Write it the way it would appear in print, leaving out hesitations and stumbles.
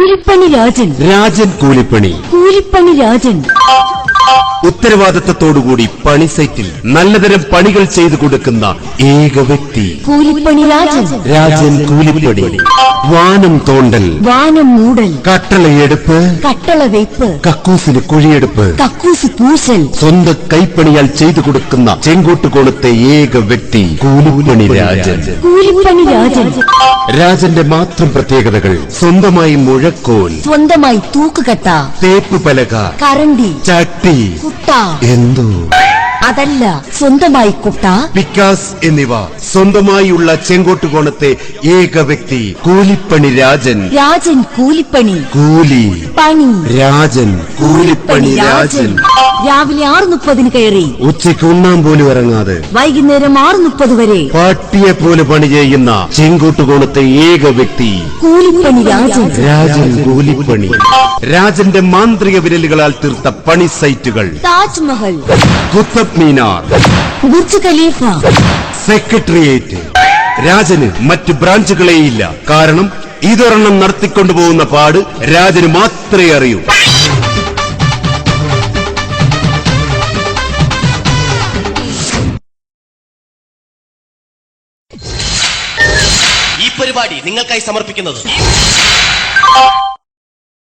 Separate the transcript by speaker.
Speaker 1: കൂലിപ്പണി രാജൻ.
Speaker 2: രാജൻ കൂലിപ്പണി.
Speaker 1: കൂലിപ്പണി രാജൻ.
Speaker 2: ഉത്തരവാദിത്തത്തോടുകൂടി പണി സൈറ്റിൽ നല്ലതരം പണികൾ ചെയ്തു കൊടുക്കുന്ന ഏക വ്യക്തി
Speaker 1: കൂലിപ്പണി രാജൻ.
Speaker 2: രാജൻ കൂലിപ്പണി. വാനം തോണ്ടൽ,
Speaker 1: വാനം മൂടൽ,
Speaker 2: കട്ടളയെടുപ്പ്,
Speaker 1: കട്ടള വെയ്പ്പ്,
Speaker 2: കക്കൂസിന് കുഴിയെടുപ്പ്,
Speaker 1: കക്കൂസ് പൂശൽ,
Speaker 2: സ്വന്തം കൈപ്പണിയാൽ ചെയ്തു കൊടുക്കുന്ന ചെങ്കോട്ടുകോണത്തെ ഏക വ്യക്തി കൂലിപ്പണി രാജൻ.
Speaker 1: കൂലിപ്പണി രാജൻ.
Speaker 2: രാജന്റെ മാത്രം പ്രത്യേകതകൾ: സ്വന്തമായി മുഴക്കോൽ,
Speaker 1: സ്വന്തമായി തൂക്കുകട്ട,
Speaker 2: തേപ്പ് പലക,
Speaker 1: കരണ്ടി,
Speaker 2: ചട്ടി,
Speaker 1: കുട്ട.
Speaker 2: എന്തോ
Speaker 1: അതല്ല, സ്വന്തമായി കുട്ട,
Speaker 2: പിക്കാസ് എന്നിവ സ്വന്തമായുള്ള ചെങ്കോട്ടുകോണത്തെ ഏക വ്യക്തി കൂലിപ്പണി രാജൻ.
Speaker 1: രാജൻ കൂലിപ്പണി.
Speaker 2: കൂലി
Speaker 1: പണി
Speaker 2: രാജൻ. കൂലിപ്പണി രാജൻ.
Speaker 1: രാവിലെ 6:30 കയറി
Speaker 2: ഉച്ചയ്ക്ക് ഉണ്ണാൻ പോലും ഇറങ്ങാതെ
Speaker 1: വൈകുന്നേരം 6:30 വരെ
Speaker 2: പാട്ടിയെ പോലെ പണി ചെയ്യുന്ന ചെങ്കോട്ടുകോണത്തെ ഏക വ്യക്തി
Speaker 1: കൂലിപ്പണി രാജൻ.
Speaker 2: രാജൻ കൂലിപ്പണി. രാജന്റെ മാന്ത്രിക വിരലുകളാൽ തീർത്ത പണി സൈറ്റുകൾ:
Speaker 1: Taj Mahal,
Speaker 2: Qutub Minar,
Speaker 1: Burj Khalifa,
Speaker 2: secretariat. രാജന് മറ്റു ബ്രാഞ്ചുകളേയില്ല. കാരണം ഇതൊരെണ്ണം നടത്തിക്കൊണ്ടുപോകുന്ന പാട് രാജന് മാത്രമേ അറിയൂ.
Speaker 3: ഈ പരിപാടി നിങ്ങൾക്കായി സമർപ്പിക്കുന്നത്